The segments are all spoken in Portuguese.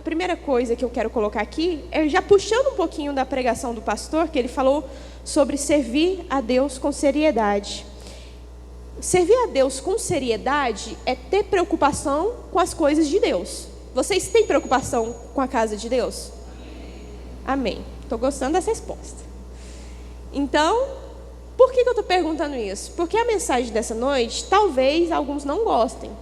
primeira coisa que eu quero colocar aqui é já puxando um pouquinho da pregação do pastor, que ele falou sobre servir a Deus com seriedade. Servir a Deus com seriedade é ter preocupação com as coisas de Deus. Vocês têm preocupação com a casa de Deus? Amém. Estou gostando dessa resposta. Então, por que eu estou perguntando isso? Porque a mensagem dessa noite, talvez alguns não gostem.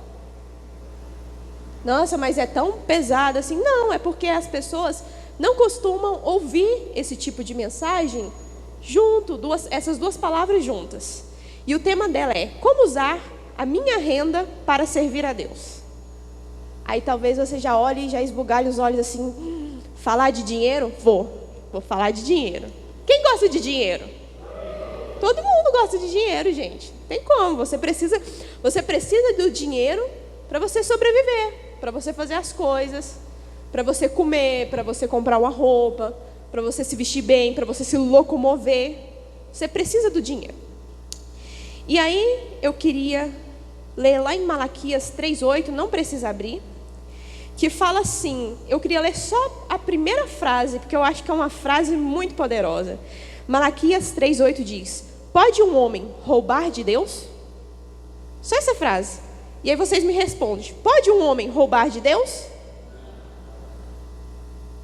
Nossa, mas é tão pesada assim. Não, é porque as pessoas não costumam ouvir esse tipo de mensagem junto, essas duas palavras juntas. E o tema dela é: como usar a minha renda para servir a Deus? Aí talvez você já olhe e já esbugalhe os olhos assim: falar de dinheiro? Vou falar de dinheiro. Quem gosta de dinheiro? Todo mundo gosta de dinheiro, gente. Tem como, você precisa do dinheiro para você sobreviver, para você fazer as coisas, para você comer, para você comprar uma roupa, para você se vestir bem, para você se locomover. Você precisa do dinheiro. E aí eu queria ler lá em Malaquias 3:8, não precisa abrir, que fala assim, eu queria ler só a primeira frase, porque eu acho que é uma frase muito poderosa. Malaquias 3:8 diz: pode um homem roubar de Deus? Só essa frase. E aí vocês me respondem: pode um homem roubar de Deus?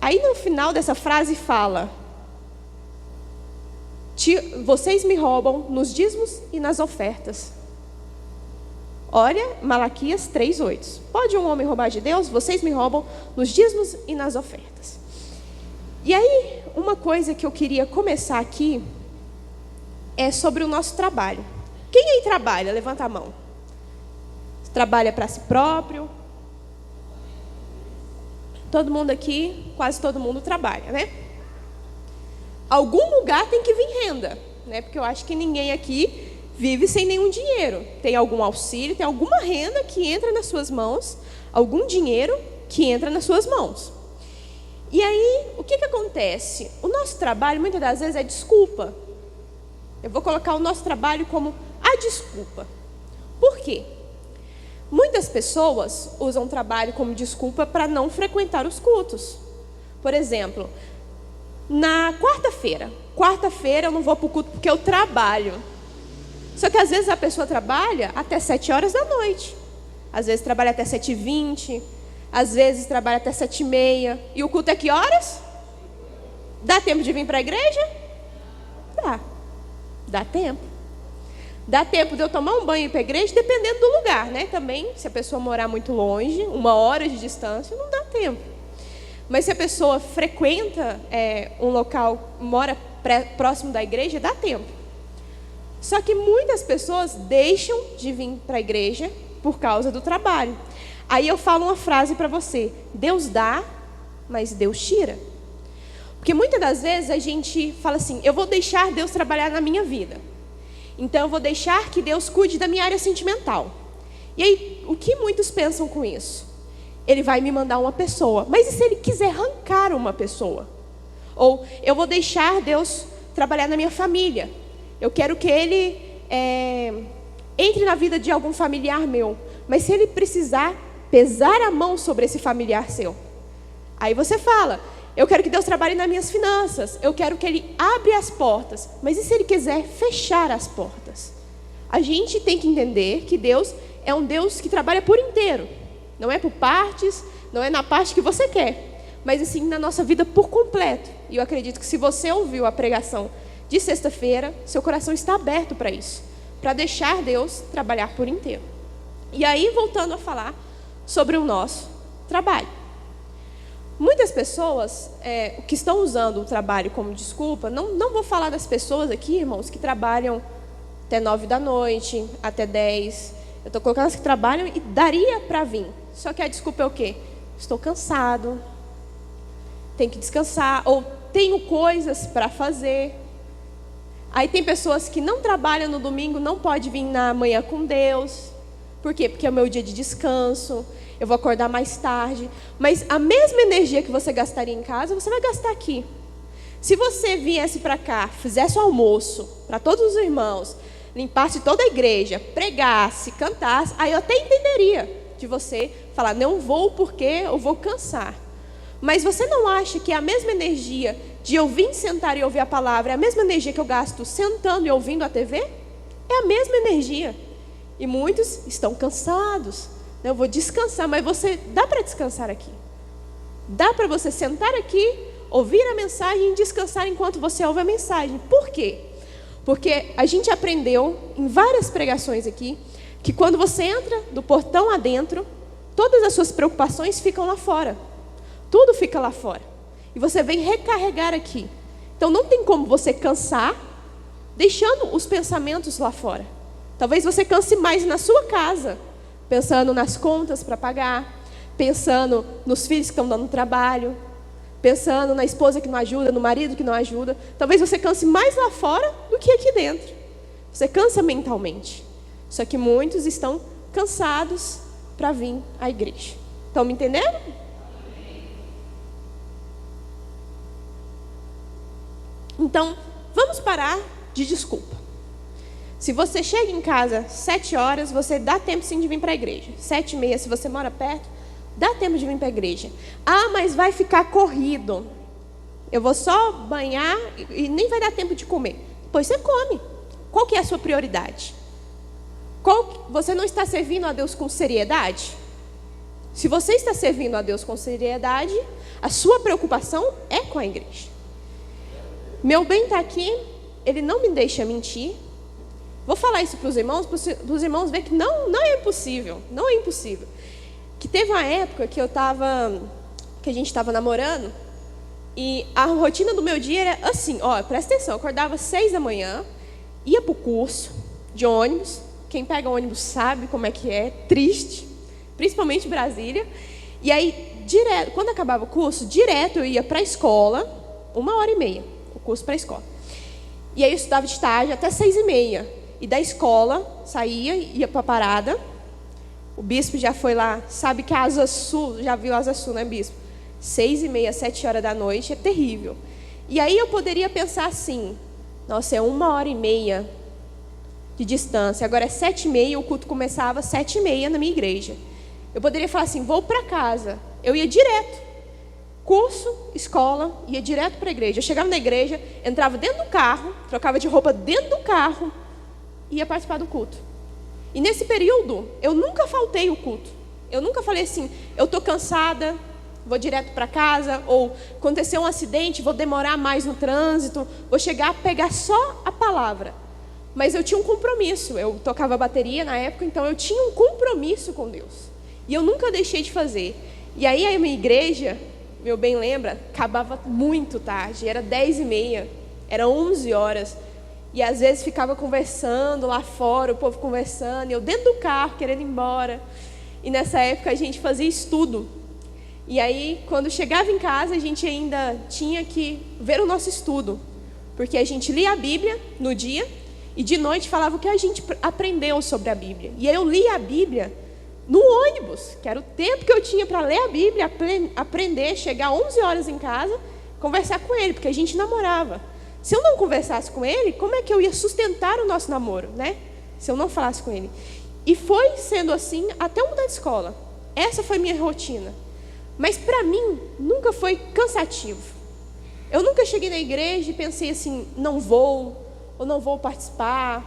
Aí no final dessa frase fala: vocês me roubam nos dízimos e nas ofertas. Olha, Malaquias 3:8. Pode um homem roubar de Deus? Vocês me roubam nos dízimos e nas ofertas. E aí, uma coisa que eu queria começar aqui é sobre o nosso trabalho. Quem aí trabalha? Levanta a mão. Trabalha para si próprio? Todo mundo aqui, quase todo mundo trabalha, né? Algum lugar tem que vir renda, né? Porque eu acho que ninguém aqui vive sem nenhum dinheiro. Tem algum auxílio, tem alguma renda que entra nas suas mãos, algum dinheiro que entra nas suas mãos. E aí, o que acontece? O nosso trabalho, muitas das vezes, é desculpa. Eu vou colocar o nosso trabalho como a desculpa. Por quê? Muitas pessoas usam o trabalho como desculpa para não frequentar os cultos. Por exemplo, na quarta-feira eu não vou para o culto porque eu trabalho. Só que às vezes a pessoa trabalha até 7 horas da noite. Às vezes trabalha até 7h20. Às vezes trabalha até 7h30. E o culto é que horas? Dá tempo de vir para a igreja? Dá tempo. Dá tempo de eu tomar um banho e ir para a igreja, dependendo do lugar, né? Também, se a pessoa morar muito longe, 1 hora de distância, não dá tempo. Mas se a pessoa frequenta um local, mora próximo da igreja, dá tempo. Só que muitas pessoas deixam de vir para a igreja por causa do trabalho. Aí eu falo uma frase para você: Deus dá, mas Deus tira. Porque muitas das vezes a gente fala assim: eu vou deixar Deus trabalhar na minha vida. Então eu vou deixar que Deus cuide da minha área sentimental. E aí, o que muitos pensam com isso? Ele vai me mandar uma pessoa. Mas e se ele quiser arrancar uma pessoa? Ou eu vou deixar Deus trabalhar na minha família. Eu quero que ele entre na vida de algum familiar meu. Mas se ele precisar pesar a mão sobre esse familiar seu, aí você fala: eu quero que Deus trabalhe nas minhas finanças. Eu quero que Ele abra as portas. Mas e se Ele quiser fechar as portas? A gente tem que entender que Deus é um Deus que trabalha por inteiro. Não é por partes, não é na parte que você quer, mas assim na nossa vida por completo. E eu acredito que se você ouviu a pregação de sexta-feira, seu coração está aberto para isso. Para deixar Deus trabalhar por inteiro. E aí, voltando a falar sobre o nosso trabalho. Muitas pessoas que estão usando o trabalho como desculpa, não vou falar das pessoas aqui, irmãos, que trabalham até 9 da noite, até 10. Eu estou colocando as que trabalham e daria para vir. Só que a desculpa é o quê? Estou cansado, tenho que descansar, ou tenho coisas para fazer. Aí tem pessoas que não trabalham no domingo, não pode vir na manhã com Deus. Por quê? Porque é o meu dia de descanso. Eu vou acordar mais tarde. Mas a mesma energia que você gastaria em casa, você vai gastar aqui. Se você viesse para cá, fizesse o almoço para todos os irmãos, limpasse toda a igreja, pregasse, cantasse, aí eu até entenderia de você falar: não vou porque eu vou cansar. Mas você não acha que a mesma energia de eu vir sentar e ouvir a palavra é a mesma energia que eu gasto sentando e ouvindo a TV? É a mesma energia. E muitos estão cansados. Eu vou descansar, mas dá para descansar aqui. Dá para você sentar aqui, ouvir a mensagem e descansar enquanto você ouve a mensagem. Por quê? Porque a gente aprendeu em várias pregações aqui que quando você entra do portão adentro, todas as suas preocupações ficam lá fora. Tudo fica lá fora. E você vem recarregar aqui. Então não tem como você cansar deixando os pensamentos lá fora. Talvez você canse mais na sua casa, pensando nas contas para pagar, pensando nos filhos que estão dando trabalho, pensando na esposa que não ajuda, no marido que não ajuda. Talvez você canse mais lá fora do que aqui dentro. Você cansa mentalmente. Só que muitos estão cansados para vir à igreja. Estão me entendendo? Então, vamos parar de desculpa. Se você chega em casa 7 horas, você dá tempo sim de vir para a igreja. 7h30, se você mora perto, dá tempo de vir para a igreja. Ah, mas vai ficar corrido. Eu vou só banhar e nem vai dar tempo de comer. Pois você come. Qual que é a sua prioridade? Você não está servindo a Deus com seriedade? Se você está servindo a Deus com seriedade, a sua preocupação é com a igreja. Meu bem está aqui, ele não me deixa mentir. Vou falar isso para os irmãos verem que não é impossível. Não é impossível. Que teve uma época que a gente estava namorando, e a rotina do meu dia era assim, presta atenção, eu acordava 6 da manhã, ia para o curso de ônibus, quem pega ônibus sabe como é que é, triste, principalmente Brasília, e aí, quando acabava o curso, direto eu ia para a escola, 1h30, o curso para a escola, e aí eu estudava de tarde até 6h30, e da escola, saía, ia para a parada. O bispo já foi lá, sabe que a Asa Sul, já viu a Asa Sul, né, bispo? 6h30, 7 horas da noite, é terrível. E aí eu poderia pensar assim, nossa, é 1h30 de distância, agora é 7h30, o culto começava às 7h30 na minha igreja. Eu poderia falar assim, vou para casa. Eu ia direto, curso, escola, ia direto para a igreja. Eu chegava na igreja, entrava dentro do carro, trocava de roupa dentro do carro, e ia participar do culto. E nesse período, eu nunca faltei o culto. Eu nunca falei assim, eu estou cansada, vou direto para casa, ou aconteceu um acidente, vou demorar mais no trânsito, vou chegar a pegar só a palavra. Mas eu tinha um compromisso, eu tocava bateria na época, então eu tinha um compromisso com Deus. E eu nunca deixei de fazer. E aí a minha igreja, meu bem lembra, acabava muito tarde, era 10h30, era 11 horas. E às vezes ficava conversando lá fora, o povo conversando, e eu dentro do carro, querendo ir embora. E nessa época a gente fazia estudo. E aí, quando chegava em casa, a gente ainda tinha que ver o nosso estudo. Porque a gente lia a Bíblia no dia, e de noite falava o que a gente aprendeu sobre a Bíblia. E aí eu lia a Bíblia no ônibus, que era o tempo que eu tinha para ler a Bíblia, aprender, chegar 11 horas em casa, conversar com ele, porque a gente namorava. Se eu não conversasse com ele, como é que eu ia sustentar o nosso namoro, né? Se eu não falasse com ele. E foi sendo assim até eu mudar de escola. Essa foi minha rotina. Mas para mim, nunca foi cansativo. Eu nunca cheguei na igreja e pensei assim, não vou, ou não vou participar.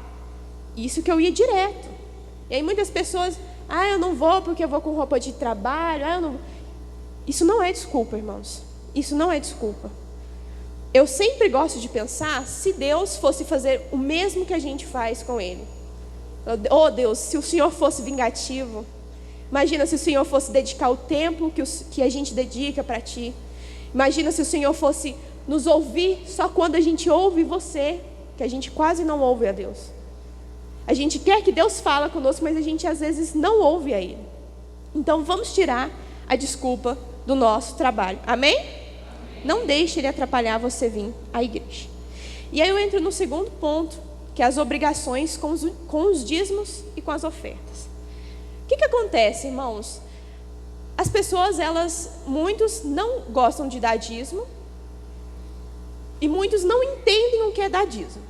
Isso que eu ia direto. E aí muitas pessoas, eu não vou porque eu vou com roupa de trabalho. Eu não... Isso não é desculpa, irmãos. Isso não é desculpa. Eu sempre gosto de pensar se Deus fosse fazer o mesmo que a gente faz com Ele. Oh Deus, se o Senhor fosse vingativo. Imagina se o Senhor fosse dedicar o tempo que a gente dedica para Ti. Imagina se o Senhor fosse nos ouvir só quando a gente ouve você, que a gente quase não ouve a Deus. A gente quer que Deus fale conosco, mas a gente às vezes não ouve a Ele. Então vamos tirar a desculpa do nosso trabalho. Amém? Não deixe ele atrapalhar você vir à igreja. E aí eu entro no segundo ponto, que é as obrigações com os dízimos e com as ofertas. O que acontece, irmãos? As pessoas, muitos não gostam de dar dízimo, e muitos não entendem o que é dar dízimo.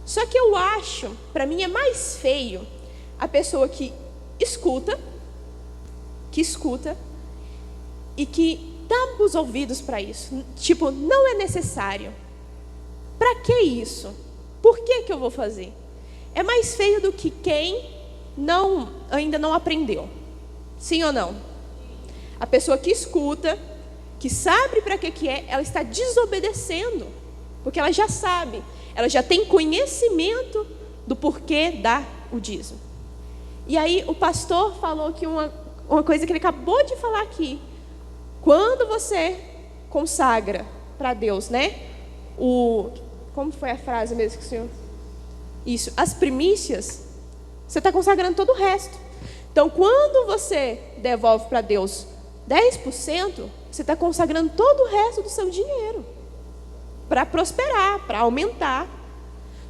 Só que eu acho, para mim é mais feio, a pessoa que escuta, e que dá os ouvidos para isso. Tipo, não é necessário. Para que isso? Por que eu vou fazer? É mais feio do que quem ainda não aprendeu. Sim ou não? A pessoa que escuta, que sabe para que é, ela está desobedecendo. Porque ela já sabe, ela já tem conhecimento do porquê dar o dízimo. E aí o pastor falou que uma coisa que ele acabou de falar aqui. Quando você consagra para Deus, né? Como foi a frase mesmo que o senhor... Isso, as primícias, você está consagrando todo o resto. Então, quando você devolve para Deus 10%, você está consagrando todo o resto do seu dinheiro para prosperar, para aumentar.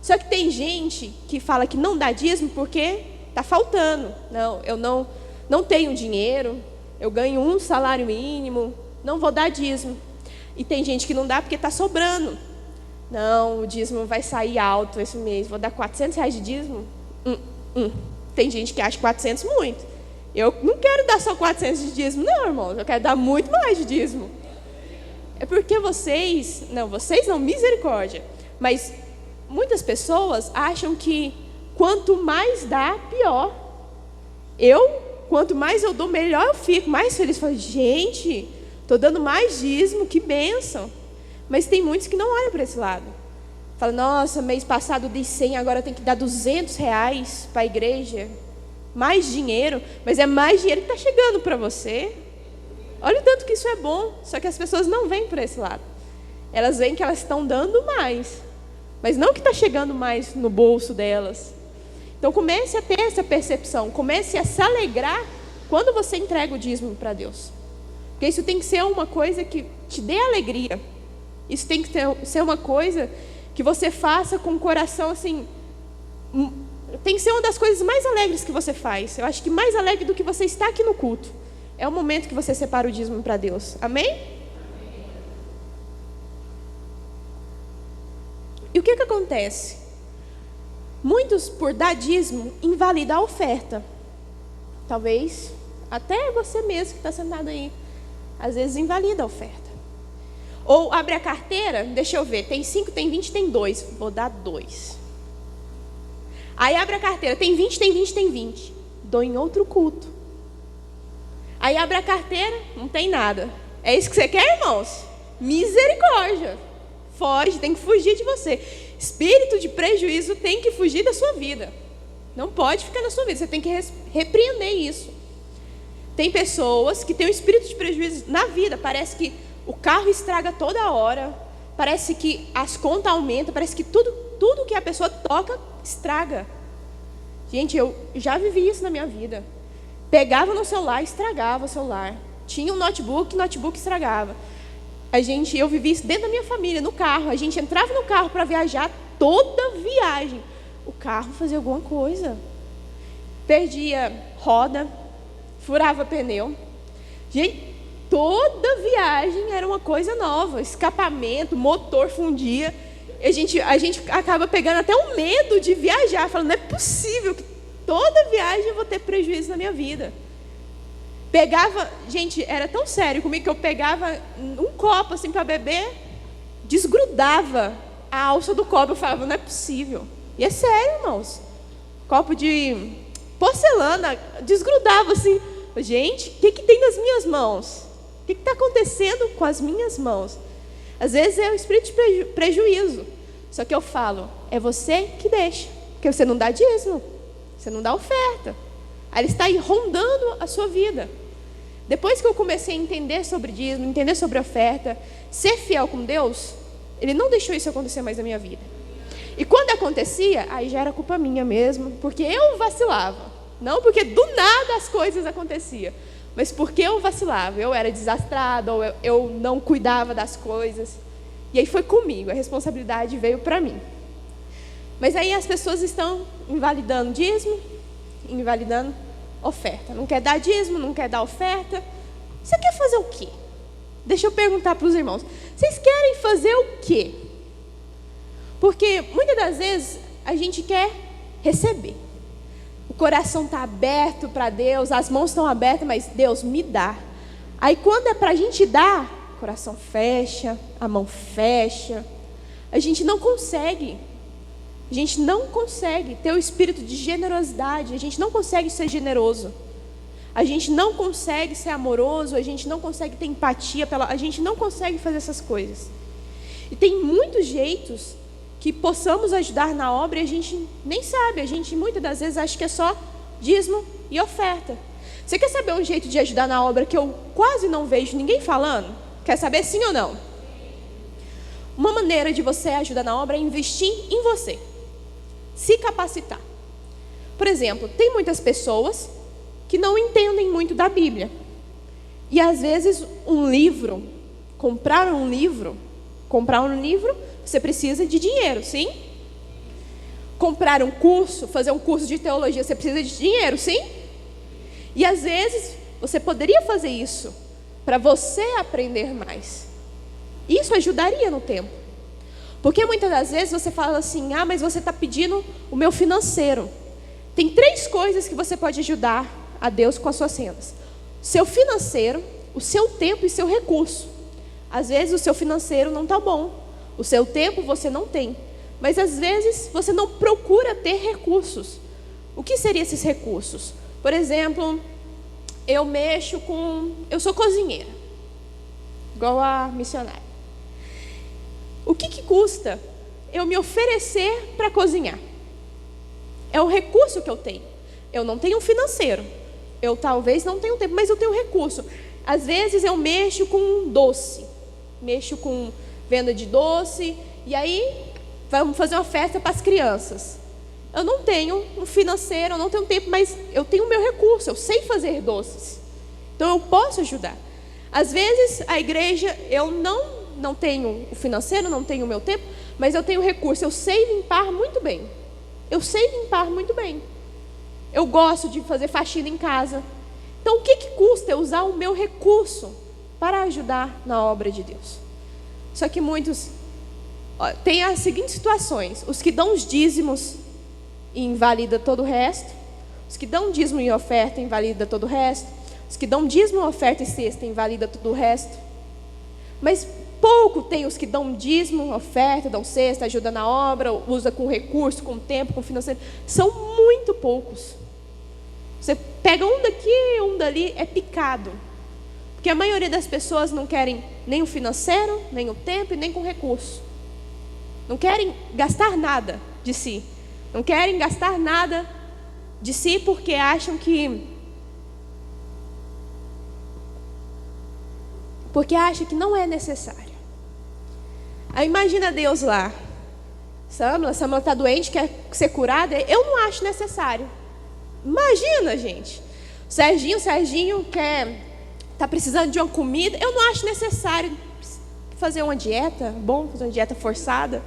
Só que tem gente que fala que não dá dízimo porque está faltando. Não, eu não tenho dinheiro, eu ganho um salário mínimo, não vou dar dízimo. E tem gente que não dá porque está sobrando. Não, o dízimo vai sair alto esse mês, vou dar R$400 de dízimo. Tem gente que acha 400 muito. Eu não quero dar só 400 de dízimo, não, irmãos. Eu quero dar muito mais de dízimo. É porque vocês não, misericórdia. Mas muitas pessoas acham que quanto mais dá, pior. Quanto mais eu dou, melhor eu fico, mais feliz. Falo, gente, estou dando mais dízimo, que bênção. Mas tem muitos que não olham para esse lado. Falam, nossa, mês passado dei 100, agora tem que dar R$200 para a igreja. Mais dinheiro, mas é mais dinheiro que está chegando para você. Olha o tanto que isso é bom, só que as pessoas não veem por esse lado. Elas veem que elas estão dando mais, mas não que está chegando mais no bolso delas. Então comece a ter essa percepção, comece a se alegrar quando você entrega o dízimo para Deus. Porque isso tem que ser uma coisa que te dê alegria. Isso tem que ser uma coisa que você faça com o coração assim. Tem que ser uma das coisas mais alegres que você faz. Eu acho que mais alegre do que você estar aqui no culto é o momento que você separa o dízimo para Deus. Amém? E o que acontece? Muitos, por dar dízimo, invalidam a oferta. Talvez até você mesmo que está sentado aí, às vezes invalida a oferta. Ou abre a carteira, deixa eu ver, tem 5, tem 20, tem 2. Vou dar 2. Aí abre a carteira, tem 20, tem 20, tem 20. Dou em outro culto. Aí abre a carteira, não tem nada. É isso que você quer, irmãos? Misericórdia. Foge, tem que fugir de você. Espírito de prejuízo tem que fugir da sua vida. Não pode ficar na sua vida, você tem que repreender isso. Tem pessoas que têm um espírito de prejuízo na vida. Parece que o carro estraga toda hora. Parece que as contas aumentam. Parece que tudo que a pessoa toca estraga. Gente, eu já vivi isso na minha vida. Pegava no celular, estragava o celular. Tinha um notebook estragava. Eu vivi isso dentro da minha família, no carro. A gente entrava no carro para viajar, toda viagem o carro fazia alguma coisa. Perdia roda, furava pneu. Gente, toda viagem era uma coisa nova. Escapamento, motor fundia. A gente acaba pegando até um medo de viajar, falando, não é possível que toda viagem eu vou ter prejuízo na minha vida. Gente, era tão sério comigo que eu pegava um copo assim para beber, desgrudava a alça do copo. Eu falava, não é possível. E é sério, irmãos. Copo de porcelana, desgrudava assim. Gente, o que tem nas minhas mãos? O que está acontecendo com as minhas mãos? Às vezes é um espírito de prejuízo. Só que eu falo, é você que deixa. Porque você não dá dízimo, você não dá oferta. Aí ele está aí rondando a sua vida. Depois que eu comecei a entender sobre dízimo, entender sobre oferta, ser fiel com Deus, Ele não deixou isso acontecer mais na minha vida. E quando acontecia, aí já era culpa minha mesmo, porque eu vacilava. Não porque do nada as coisas aconteciam, mas porque eu vacilava. Eu era desastrada, ou eu não cuidava das coisas. E aí foi comigo, a responsabilidade veio para mim. Mas aí as pessoas estão invalidando dízimo, invalidando oferta. Não quer dar dízimo, não quer dar oferta. Você quer fazer o quê? Deixa eu perguntar para os irmãos. Vocês querem fazer o quê? Porque muitas das vezes a gente quer receber. O coração está aberto para Deus, as mãos estão abertas, mas Deus me dá. Aí quando é para a gente dar, o coração fecha, a mão fecha. A gente não consegue. A gente não consegue ter o espírito de generosidade. A gente não consegue ser generoso. A gente não consegue ser amoroso. A gente não consegue ter empatia. A gente não consegue fazer essas coisas. E tem muitos jeitos que possamos ajudar na obra e a gente nem sabe. A gente muitas das vezes acha que é só dízimo e oferta. Você quer saber um jeito de ajudar na obra que eu quase não vejo ninguém falando? Quer saber sim ou não? Uma maneira de você ajudar na obra é investir em você. Se capacitar. Por exemplo, tem muitas pessoas que não entendem muito da Bíblia. E às vezes comprar um livro, você precisa de dinheiro, sim? Comprar um curso, fazer um curso de teologia, você precisa de dinheiro, sim? E às vezes você poderia fazer isso para você aprender mais. Isso ajudaria no tempo. Porque muitas das vezes você fala assim, mas você está pedindo o meu financeiro. Tem 3 coisas que você pode ajudar a Deus com as suas rendas: seu financeiro, o seu tempo e seu recurso. Às vezes o seu financeiro não está bom, o seu tempo você não tem, mas às vezes você não procura ter recursos. O que seriam esses recursos? Por exemplo, eu sou cozinheira, igual a missionária. O que custa eu me oferecer para cozinhar? É o recurso que eu tenho. Eu não tenho um financeiro. Eu talvez não tenha tempo, mas eu tenho um recurso. Às vezes eu mexo com doce. Mexo com venda de doce. E aí vamos fazer uma festa para as crianças. Eu não tenho um financeiro, eu não tenho tempo, mas eu tenho o meu recurso. Eu sei fazer doces. Então eu posso ajudar. Às vezes a igreja, eu não tenho o financeiro, não tenho o meu tempo, mas eu tenho o recurso. Eu sei limpar muito bem. Eu gosto de fazer faxina em casa. Então, o que custa eu usar o meu recurso para ajudar na obra de Deus? Só que muitos têm as seguintes situações: os que dão os dízimos e invalida todo o resto, os que dão dízimo e oferta invalida todo o resto, os que dão dízimo, oferta e cesta invalida todo o resto. Mas pouco tem os que dão dízimo, oferta, dão cesta, ajuda na obra, usa com recurso, com tempo, com financeiro. São muito poucos. Você pega um daqui, um dali, é picado. Porque a maioria das pessoas não querem nem o financeiro, nem o tempo e nem com recurso. Não querem gastar nada de si. Não querem gastar nada de si porque acham que... Porque acham que não é necessário. Aí imagina Deus lá. Samla está doente, quer ser curada. Eu não acho necessário. Imagina, gente. Serginho está precisando de uma comida. Eu não acho necessário fazer uma dieta. Bom, fazer uma dieta forçada.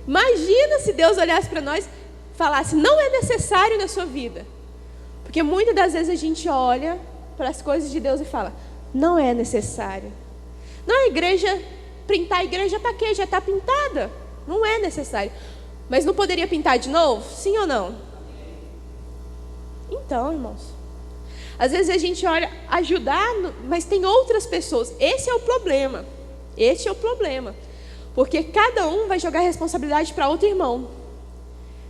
Imagina se Deus olhasse para nós e falasse: não é necessário na sua vida. Porque muitas das vezes a gente olha para as coisas de Deus e fala: não é necessário. Não é igreja... Pintar a igreja para quê? Já está pintada. Não é necessário. Mas não poderia pintar de novo? Sim ou não? Então, irmãos, às vezes a gente olha ajudar, mas tem outras pessoas. Esse é o problema. Porque cada um vai jogar a responsabilidade para outro irmão.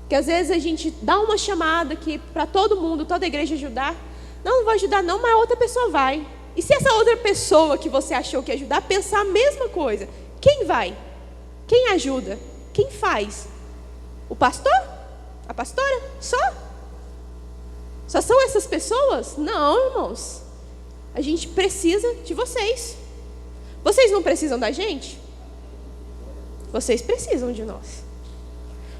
Porque às vezes a gente dá uma chamada que para todo mundo, toda a igreja ajudar. Não vou ajudar não, mas a outra pessoa vai. E se essa outra pessoa que você achou que ia ajudar pensar a mesma coisa? Quem vai? Quem ajuda? Quem faz? O pastor? A pastora? Só são essas pessoas? Não, irmãos. A gente precisa de vocês. Vocês não precisam da gente? Vocês precisam de nós.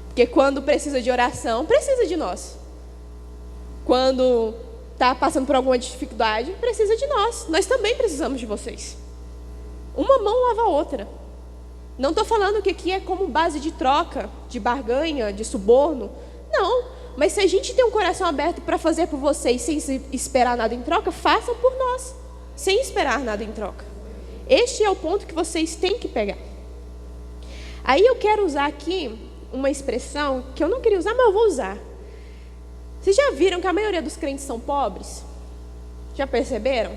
Porque quando precisa de oração, precisa de nós. Quando está passando por alguma dificuldade, precisa de nós. Nós também precisamos de vocês. Uma mão lava a outra. Não estou falando que aqui é como base de troca, de barganha, de suborno. Não, mas se a gente tem um coração aberto para fazer por vocês sem esperar nada em troca, façam por nós, sem esperar nada em troca. Este é o ponto que vocês têm que pegar. Aí eu quero usar aqui uma expressão que eu não queria usar, mas eu vou usar. Vocês já viram que a maioria dos crentes são pobres? Já perceberam?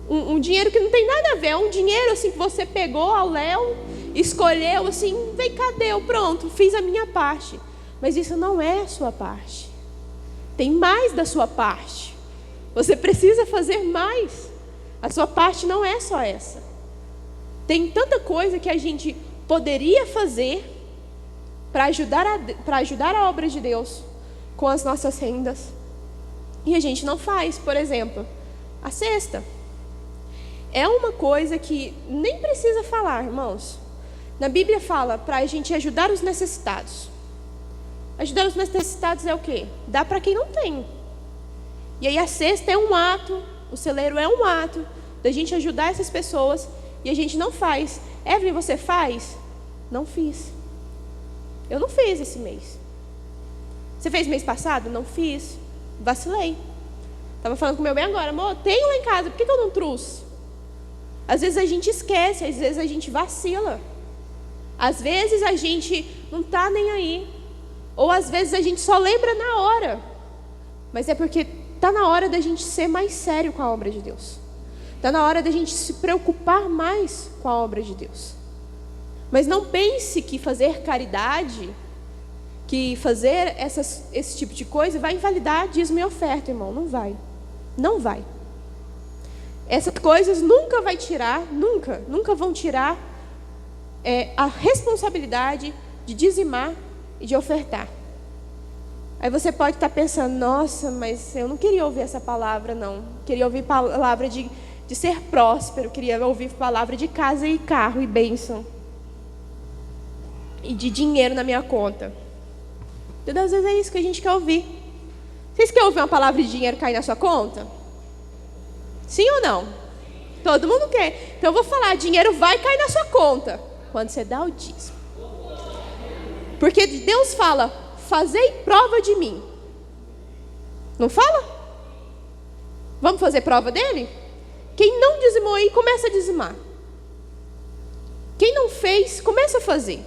um dinheiro que não tem nada a ver, é um dinheiro assim que você pegou ao léu, escolheu assim, vem cá, deu, pronto, fiz a minha parte. Mas isso não é a sua parte. Tem mais da sua parte. Você precisa fazer mais. A sua parte não é só essa. Tem tanta coisa que a gente poderia fazer para ajudar a obra de Deus com as nossas rendas. E a gente não faz. Por exemplo, a cesta. É uma coisa que nem precisa falar, irmãos. Na Bíblia fala para a gente ajudar os necessitados. Ajudar os necessitados é o quê? Dá para quem não tem. E aí a cesta é um ato, o celeiro é um ato da gente ajudar essas pessoas e a gente não faz. Evelyn, você faz? Não fiz. Eu não fiz esse mês. Você fez mês passado? Não fiz. Vacilei. Estava falando com o meu bem agora. Amor, tenho lá em casa, por que eu não trouxe? Às vezes a gente esquece, às vezes a gente vacila. Às vezes a gente não está nem aí. Ou às vezes a gente só lembra na hora. Mas é porque está na hora da gente ser mais sério com a obra de Deus. Está na hora da gente se preocupar mais com a obra de Deus. Mas não pense que fazer caridade, que fazer esse tipo de coisa vai invalidar dízimo e oferta, irmão. Não vai. Não vai. Essas coisas nunca vai tirar, nunca vão tirar a responsabilidade de dizimar e de ofertar. Aí você pode estar pensando, nossa, mas eu não queria ouvir essa palavra, não. Queria ouvir palavra de ser próspero, queria ouvir palavra de casa e carro e bênção. E de dinheiro na minha conta. Todas as vezes é isso que a gente quer ouvir. Vocês querem ouvir uma palavra de dinheiro cair na sua conta? Sim ou não? Todo mundo quer. Então eu vou falar, dinheiro vai cair na sua conta quando você dá o dízimo. Porque Deus fala, fazei prova de mim. Não fala? Vamos fazer prova dele? Quem não dizimou aí, começa a dizimar. Quem não fez, começa a fazer.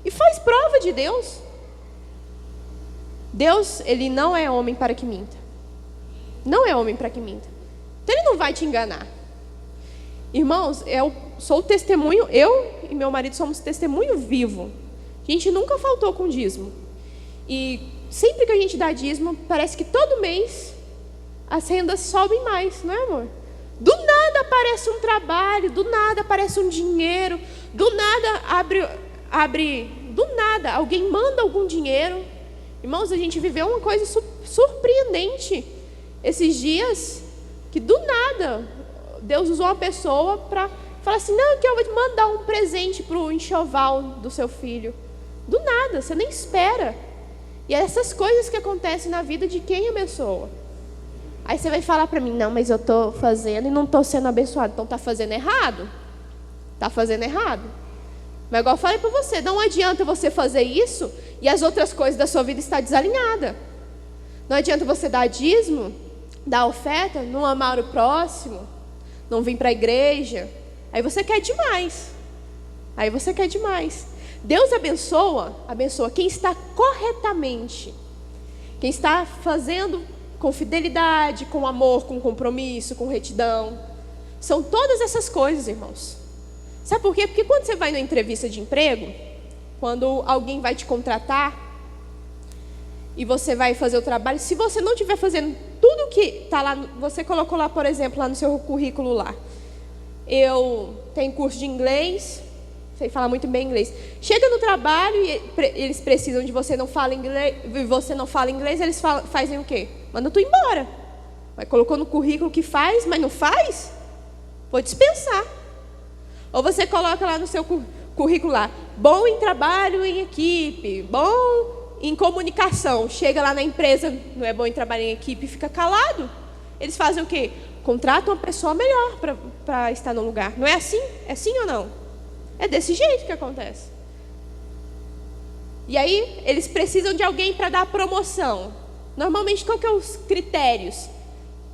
E faz prova de Deus. Deus, ele não é homem para que minta. Não é homem para que minta. Então ele não vai te enganar. Irmãos, eu sou o testemunho, eu e meu marido somos testemunho vivo. A gente nunca faltou com dízimo. E sempre que a gente dá dízimo, parece que todo mês as rendas sobem mais, não é, amor? Do nada aparece um trabalho, do nada aparece um dinheiro, do nada do nada alguém manda algum dinheiro. Irmãos, a gente viveu uma coisa surpreendente esses dias, que do nada Deus usou uma pessoa para falar assim, não, que eu vou te mandar um presente para o enxoval do seu filho. Do nada, você nem espera. E é essas coisas que acontecem na vida de quem abençoa. Aí você vai falar para mim, não, mas eu estou fazendo e não estou sendo abençoado. Então está fazendo errado. Está fazendo errado. Mas igual eu falei para você, não adianta você fazer isso e as outras coisas da sua vida estar desalinhada. Não adianta você dar dízimo, dar oferta, não amar o próximo, não vir para a igreja. Aí você quer demais. Aí você quer demais. Deus abençoa quem está corretamente. Quem está fazendo com fidelidade, com amor, com compromisso, com retidão. São todas essas coisas, irmãos. Sabe por quê? Porque quando você vai numa entrevista de emprego, quando alguém vai te contratar e você vai fazer o trabalho, se você não estiver fazendo tudo que está lá, você colocou lá, por exemplo, lá no seu currículo lá, eu tenho curso de inglês, sei falar muito bem inglês. Chega no trabalho e eles precisam de você, não fala inglês, e você não fala inglês, eles fazem o quê? Manda tu embora. Mas colocou no currículo que faz, mas não faz? Vou dispensar. Ou você coloca lá no seu currículo lá, bom em trabalho em equipe, bom em comunicação. Chega lá na empresa, não é bom em trabalho em equipe, fica calado. Eles fazem o quê? Contratam uma pessoa melhor para estar no lugar. Não é assim? É sim ou não? É desse jeito que acontece. E aí, eles precisam de alguém para dar promoção. Normalmente, qual que são os critérios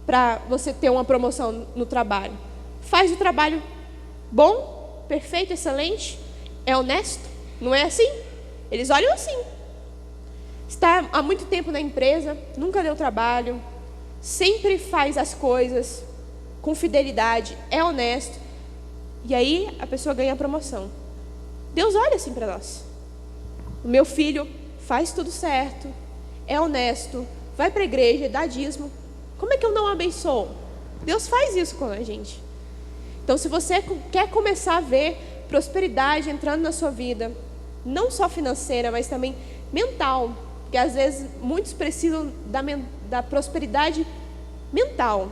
para você ter uma promoção no trabalho? Faz o trabalho bom, perfeito, excelente, é honesto, não é assim? Eles olham assim. Está há muito tempo na empresa, nunca deu trabalho, sempre faz as coisas com fidelidade, é honesto, e aí a pessoa ganha a promoção. Deus olha assim para nós. O meu filho faz tudo certo, é honesto, vai para a igreja, dá dízimo. Como é que eu não abençoo? Deus faz isso com a gente. Então, se você quer começar a ver prosperidade entrando na sua vida, não só financeira, mas também mental, porque às vezes muitos precisam da prosperidade mental.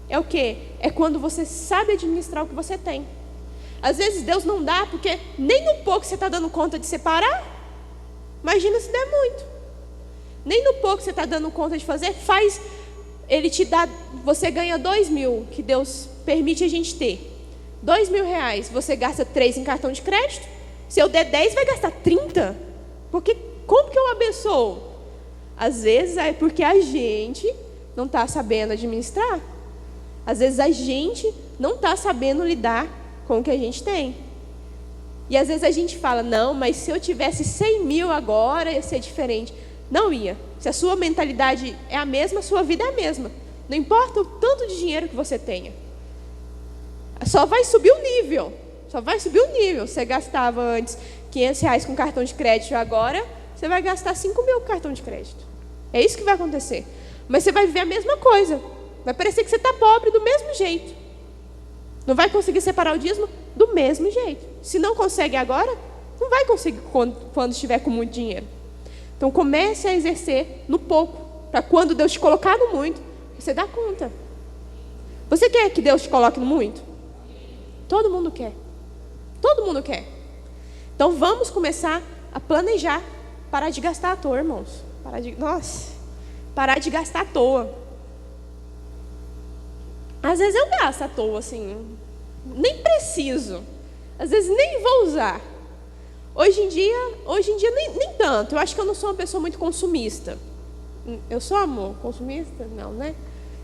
É o quê? É quando você sabe administrar o que você tem. Às vezes Deus não dá porque nem no pouco você está dando conta de separar. Imagina se der muito. Nem no pouco você está dando conta de fazer, faz. Ele te dá, você ganha 2.000, que Deus permite a gente ter. 2.000 reais, você gasta 3 em cartão de crédito. Se eu der 10, vai gastar 30. Porque como que eu abençoo? Às vezes é porque a gente não está sabendo administrar. Às vezes a gente não está sabendo lidar com o que a gente tem. E às vezes a gente fala, não, mas se eu tivesse 100.000 agora, ia ser diferente. Não ia. Se a sua mentalidade é a mesma, a sua vida é a mesma. Não importa o tanto de dinheiro que você tenha. Só vai subir o nível. Só vai subir o nível. Você gastava antes 500 reais com cartão de crédito, agora você vai gastar 5.000 com cartão de crédito. É isso que vai acontecer. Mas você vai viver a mesma coisa. Vai parecer que você está pobre do mesmo jeito. Não vai conseguir separar o dízimo do mesmo jeito. Se não consegue agora, não vai conseguir quando estiver com muito dinheiro. Então comece a exercer no pouco, para quando Deus te colocar no muito, você dá conta. Você quer que Deus te coloque no muito? Todo mundo quer. Todo mundo quer. Então vamos começar a planejar. Parar de gastar à toa, irmãos. Parar de gastar à toa. Às vezes eu gasto à toa, assim, nem preciso. Às vezes nem vou usar. Hoje em dia nem tanto. Eu acho que eu não sou uma pessoa muito consumista. Eu sou, amor, consumista? Não, né?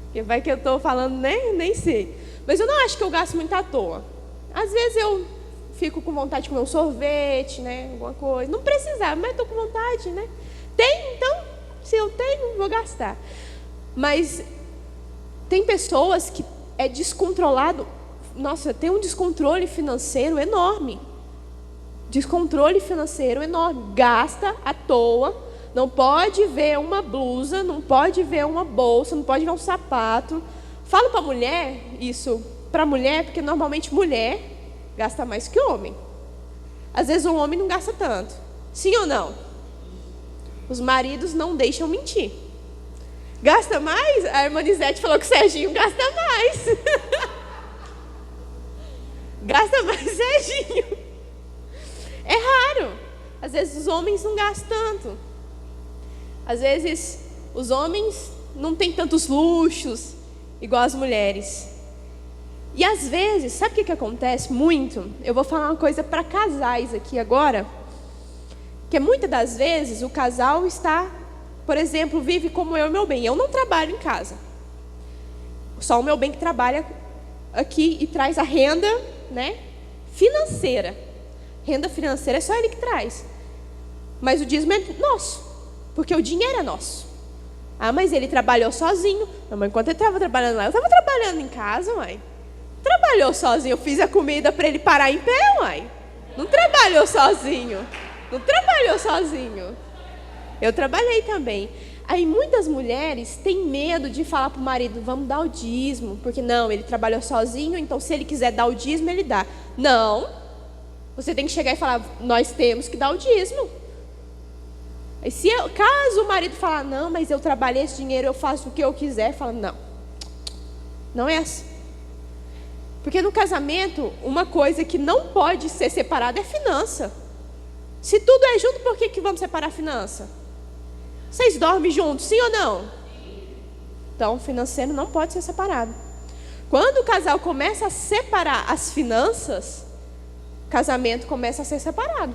Porque vai que eu estou falando, nem sei. Mas eu não acho que eu gasto muito à toa. Às vezes eu fico com vontade de comer um sorvete, né? Alguma coisa. Não precisava, mas estou com vontade, né? Tem, então, se eu tenho, vou gastar. Mas tem pessoas que é descontrolado. Nossa, tem um descontrole financeiro enorme. Descontrole financeiro enorme. Gasta à toa. Não pode ver uma blusa, não pode ver uma bolsa, não pode ver um sapato. Falo para mulher isso, para mulher, porque normalmente mulher gasta mais que homem. Às vezes um homem não gasta tanto. Sim ou não? Os maridos não deixam mentir. Gasta mais? A irmã Nizete falou que o Serginho gasta mais. Gasta mais Serginho. É raro. Às vezes os homens não gastam tanto. Às vezes os homens não têm tantos luxos igual as mulheres. E às vezes, sabe o que acontece muito? Eu vou falar uma coisa para casais aqui agora. Que muitas das vezes o casal está, por exemplo, vive como eu e meu bem. Eu não trabalho em casa. Só o meu bem que trabalha aqui e traz a renda, né, financeira. Renda financeira é só ele que traz. Mas o dízimo é nosso, porque o dinheiro é nosso. Ah, mas ele trabalhou sozinho. Não, mas enquanto ele estava trabalhando lá, eu estava trabalhando em casa, mãe. Trabalhou sozinho, eu fiz a comida para ele parar em pé, mãe. Não trabalhou sozinho. Não trabalhou sozinho. Eu trabalhei também. Aí muitas mulheres têm medo de falar para o marido, vamos dar o dízimo. Porque não, ele trabalhou sozinho, então se ele quiser dar o dízimo, ele dá. Não. Você tem que chegar e falar, nós temos que dar o dízimo. E caso o marido falar, não, mas eu trabalhei esse dinheiro, eu faço o que eu quiser, fala, não. Não é assim. Porque no casamento, uma coisa que não pode ser separada é finança. Se tudo é junto, por que vamos separar a finança? Vocês dormem juntos, sim ou não? Então, o financeiro não pode ser separado. Quando o casal começa a separar as finanças, o casamento começa a ser separado.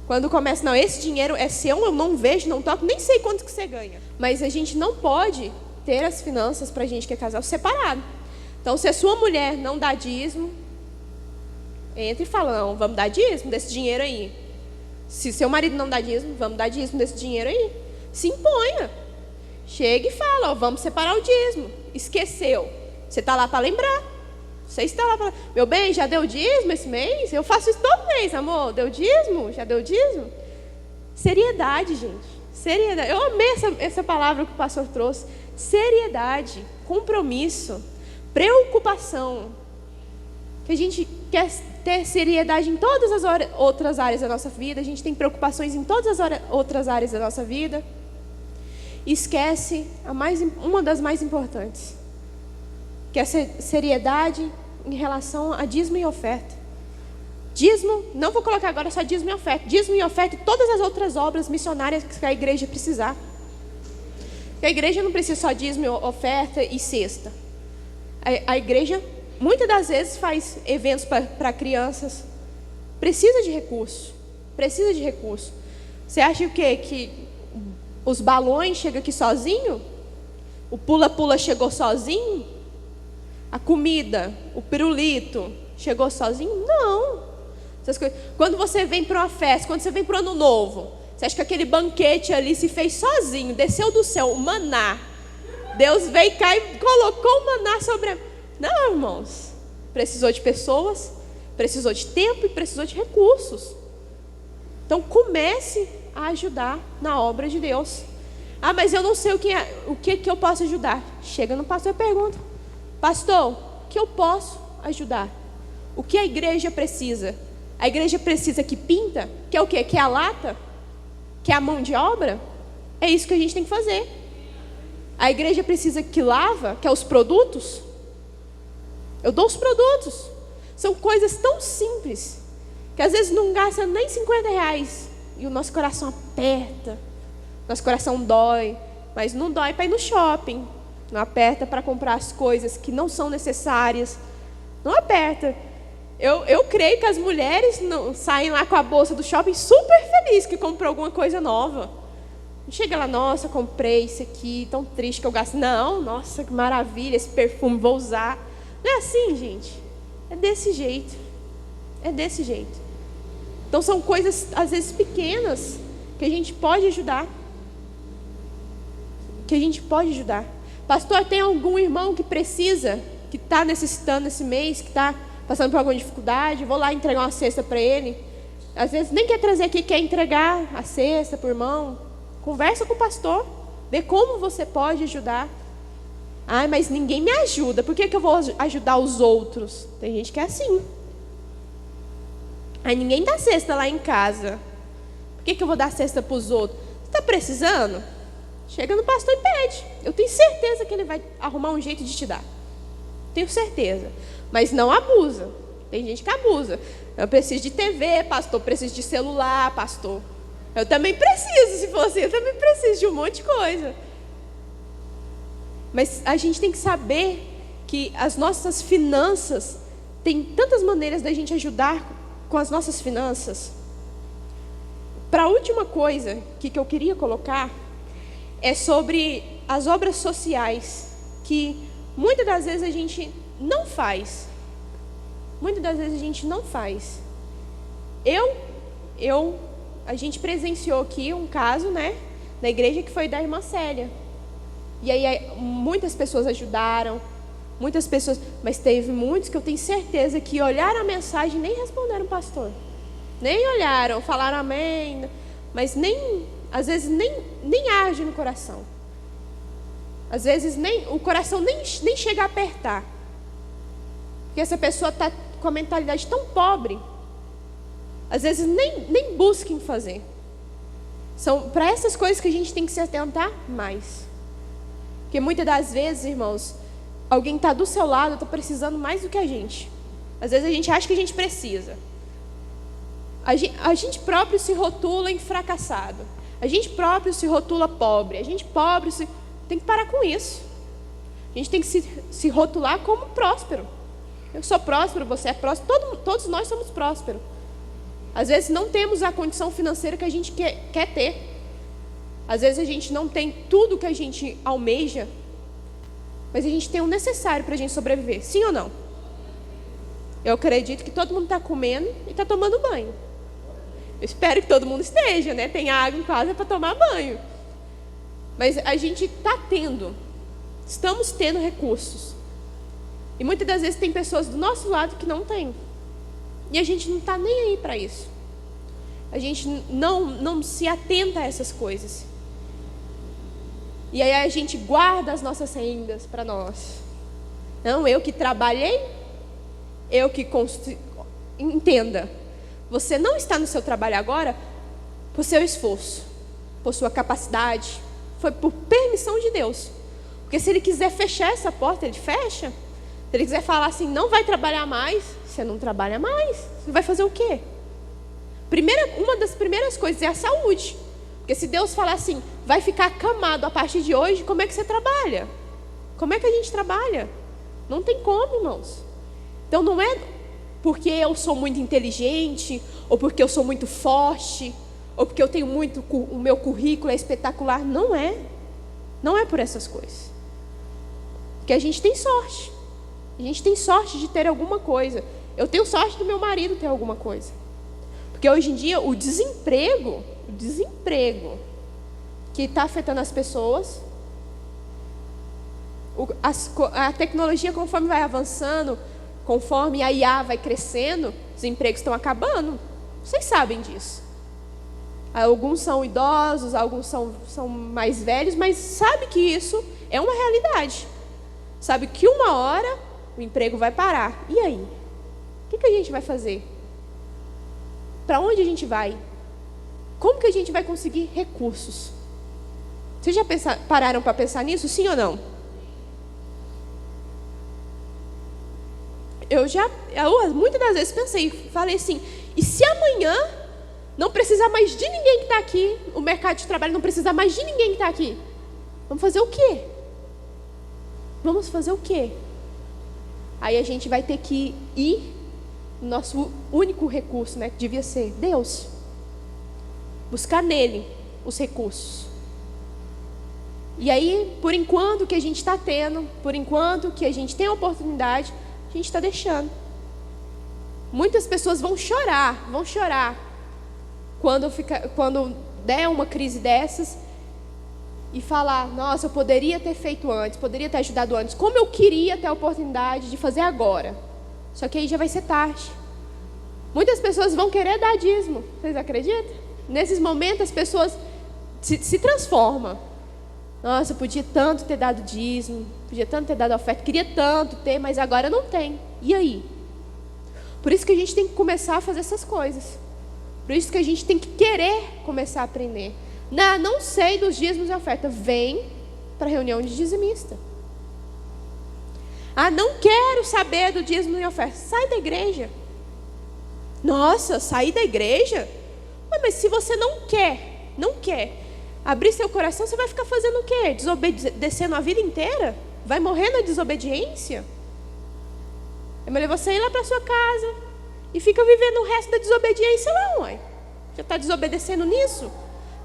Quando começa, não, esse dinheiro é seu, eu não vejo, não toco, nem sei quanto que você ganha. Mas a gente não pode ter as finanças para a gente que é casal separado. Então, se a sua mulher não dá dízimo, entre e fala, não, vamos dar dízimo desse dinheiro aí. Se seu marido não dá dízimo, vamos dar dízimo desse dinheiro aí. Se imponha. Chega e fala, ó, vamos separar o dízimo. Esqueceu. Você está lá para lembrar. Você está lá para... Meu bem, já deu dízimo esse mês? Eu faço isso todo mês, amor. Deu dízimo? Já deu dízimo? Seriedade, gente. Seriedade. Eu amei essa palavra que o pastor trouxe. Seriedade, compromisso, preocupação. Que a gente quer ter seriedade em todas as outras áreas da nossa vida. A gente tem preocupações em todas as outras áreas da nossa vida. Esquece uma das mais importantes, que é a seriedade em relação a dízimo e oferta. Dízimo, não vou colocar agora só dízimo e oferta. Dízimo e oferta e todas as outras obras missionárias que a igreja precisar. Porque a igreja não precisa só dízimo, oferta e cesta. A igreja, muitas das vezes, faz eventos para crianças. Precisa de recurso. Precisa de recurso. Você acha o quê? Que os balões chegam aqui sozinho? O pula-pula chegou sozinho? A comida, o pirulito, chegou sozinho? Não. Essas coisas. Quando você vem para uma festa, quando você vem para o ano novo, você acha que aquele banquete ali se fez sozinho, desceu do céu, o maná. Deus veio cá e colocou o maná sobre a... Não, irmãos. Precisou de pessoas, precisou de tempo e precisou de recursos. Então comece a ajudar na obra de Deus. Ah, mas eu não sei o que eu posso ajudar. Chega no pastor e pergunta: pastor, o que eu posso ajudar? O que a igreja precisa? A igreja precisa que pinta? Que é o quê? Que é a lata? Que é a mão de obra? É isso que a gente tem que fazer. A igreja precisa que lava? Que é os produtos? Eu dou os produtos. São coisas tão simples que às vezes não gasta nem R$50 e o nosso coração aperta, nosso coração dói. Mas não dói para ir no shopping, não aperta para comprar as coisas que não são necessárias, não aperta. Eu creio que as mulheres não saem lá com a bolsa do shopping super felizes que comprou alguma coisa nova. Não chega lá: nossa, comprei isso aqui, tão triste que eu gasto. Não, nossa, que maravilha, esse perfume, vou usar. Não é assim, gente. É desse jeito. É desse jeito. Então são coisas, às vezes, pequenas, que a gente pode ajudar. Que a gente pode ajudar. Pastor, tem algum irmão que precisa, que está necessitando esse mês, que está passando por alguma dificuldade? Vou lá entregar uma cesta para ele. Às vezes nem quer trazer aqui, quer entregar a cesta para o irmão. Conversa com o pastor. Vê como você pode ajudar. Ah, mas ninguém me ajuda. Por que eu vou ajudar os outros? Tem gente que é assim. Aí ninguém dá cesta lá em casa. Por que eu vou dar cesta para os outros? Você está precisando? Chega no pastor e pede. Eu tenho certeza que ele vai arrumar um jeito de te dar. Tenho certeza. Mas não abusa. Tem gente que abusa. Eu preciso de TV, pastor. Preciso de celular, pastor. Eu também preciso, se for assim. Eu também preciso de um monte de coisa. Mas a gente tem que saber que as nossas finanças, tem tantas maneiras da gente ajudar com as nossas finanças. Para a última coisa que eu queria colocar é sobre as obras sociais, que muitas das vezes a gente não faz. Muitas das vezes a gente não faz. A gente presenciou aqui um caso, né, na igreja, que foi da irmã Célia. E aí muitas pessoas ajudaram, muitas pessoas, mas teve muitos que eu tenho certeza que olharam a mensagem e nem responderam o pastor. Nem olharam, falaram amém, mas às vezes nem age no coração. Às vezes o coração nem chega a apertar. Porque essa pessoa está com a mentalidade tão pobre, às vezes nem busca em fazer. São para essas coisas que a gente tem que se atentar mais. Porque muitas das vezes, irmãos, alguém está do seu lado, está precisando mais do que a gente. Às vezes a gente acha que a gente precisa. A gente próprio se rotula em fracassado. A gente próprio se rotula pobre. A gente pobre tem que parar com isso. A gente tem que se rotular como próspero. Eu sou próspero, você é próspero. Todos nós somos prósperos. Às vezes não temos a condição financeira que a gente quer ter. Às vezes a gente não tem tudo que a gente almeja, mas a gente tem o necessário para a gente sobreviver. Sim ou não? Eu acredito que todo mundo está comendo e está tomando banho. Eu espero que todo mundo esteja, né? Tem água em casa para tomar banho. Mas a gente está estamos tendo recursos. E muitas das vezes tem pessoas do nosso lado que não tem. E a gente não está nem aí para isso. A gente não se atenta a essas coisas. E aí a gente guarda as nossas rendas para nós. Não, eu que trabalhei, eu que construí. Entenda, você não está no seu trabalho agora por seu esforço, por sua capacidade. Foi por permissão de Deus. Porque se Ele quiser fechar essa porta, Ele fecha. Se Ele quiser falar assim, não vai trabalhar mais, você não trabalha mais. Você vai fazer o quê? Uma das primeiras coisas é a saúde. Porque se Deus falar assim, vai ficar acamado a partir de hoje, como é que você trabalha? Como é que a gente trabalha? Não tem como, irmãos. Então não é porque eu sou muito inteligente, ou porque eu sou muito forte, ou porque eu tenho muito, o meu currículo é espetacular. Não é. Não é por essas coisas. Porque a gente tem sorte. A gente tem sorte de ter alguma coisa. Eu tenho sorte do meu marido ter alguma coisa. Porque hoje em dia o desemprego que está afetando as pessoas, a tecnologia, conforme vai avançando, conforme a IA vai crescendo, os empregos estão acabando. Vocês sabem disso. Alguns são idosos, alguns são mais velhos, mas sabe que isso é uma realidade. Sabe que uma hora o emprego vai parar. E aí? O que a gente vai fazer? Para onde a gente vai? Como que a gente vai conseguir recursos? Vocês já pararam para pensar nisso, sim ou não? Eu muitas das vezes falei assim, e se amanhã não precisar mais de ninguém que está aqui, o mercado de trabalho não precisar mais de ninguém que está aqui, vamos fazer o quê? Vamos fazer o quê? Aí a gente vai ter que ir no nosso único recurso, né, que devia ser Deus. Buscar nele os recursos. E aí, por enquanto que a gente está tendo, por enquanto que a gente tem a oportunidade, a gente está deixando. Muitas pessoas vão chorar quando der uma crise dessas e falar, nossa, eu poderia ter feito antes, poderia ter ajudado antes, como eu queria ter a oportunidade de fazer agora. Só que aí já vai ser tarde. Muitas pessoas vão querer dar dízimo, vocês acreditam? Nesses momentos as pessoas se transformam. Nossa, eu podia tanto ter dado dízimo, podia tanto ter dado oferta, queria tanto ter, mas agora não tem. E aí? Por isso que a gente tem que começar a fazer essas coisas. Por isso que a gente tem que querer começar a aprender. Não sei dos dízimos e oferta. Vem para a reunião de dizimista. Não quero saber do dízimo e oferta. Sai da igreja. Nossa, sair da igreja? Mas se você não quer abrir seu coração, você vai ficar fazendo o quê? Desobedecendo a vida inteira? Vai morrer na desobediência? É melhor você ir lá para sua casa e fica vivendo o resto da desobediência lá, mãe. Já está desobedecendo nisso?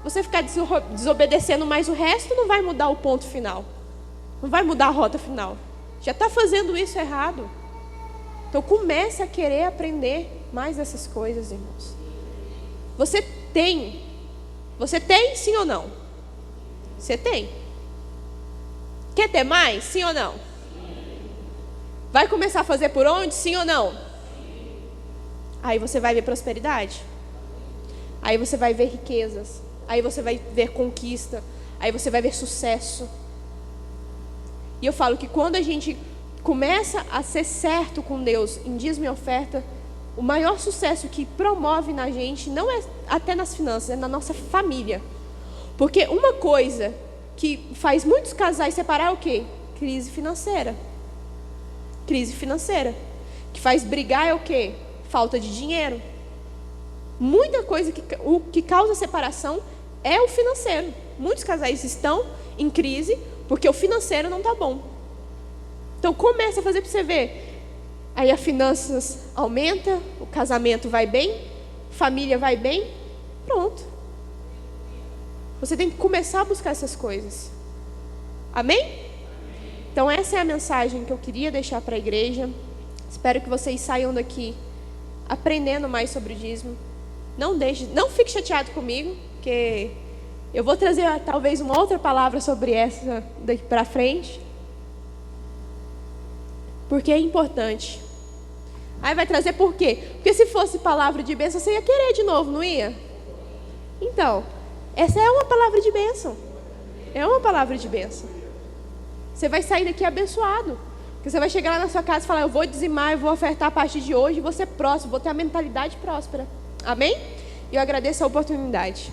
Você ficar desobedecendo mais o resto, não vai mudar o ponto final. Não vai mudar a rota final. Já está fazendo isso errado. Então comece a querer aprender mais dessas coisas, irmãos. Você tem sim ou não? Você tem. Quer ter mais? Sim ou não? Vai começar a fazer por onde? Sim ou não? Aí você vai ver prosperidade. Aí você vai ver riquezas. Aí você vai ver conquista. Aí você vai ver sucesso. E eu falo que quando a gente começa a ser certo com Deus em dízimo e oferta, o maior sucesso que promove na gente não é até nas finanças, é na nossa família. Porque uma coisa que faz muitos casais separar é o quê? Crise financeira. Crise financeira. Que faz brigar é o quê? Falta de dinheiro. Muita coisa o que causa separação é o financeiro. Muitos casais estão em crise porque o financeiro não está bom. Então começa a fazer para você ver. Aí as finanças aumenta, o casamento vai bem, família vai bem, pronto. Você tem que começar a buscar essas coisas. Amém? Então essa é a mensagem que eu queria deixar para a igreja. Espero que vocês saiam daqui aprendendo mais sobre o dízimo. Não fique chateado comigo, porque eu vou trazer talvez uma outra palavra sobre essa daqui para frente. Porque é importante. Aí vai trazer por quê? Porque se fosse palavra de bênção, você ia querer de novo, não ia? Então, essa é uma palavra de bênção. É uma palavra de bênção. Você vai sair daqui abençoado. Porque você vai chegar lá na sua casa e falar, eu vou dizimar, eu vou ofertar a partir de hoje, vou ser próspero, vou ter a mentalidade próspera. Amém? E eu agradeço a oportunidade.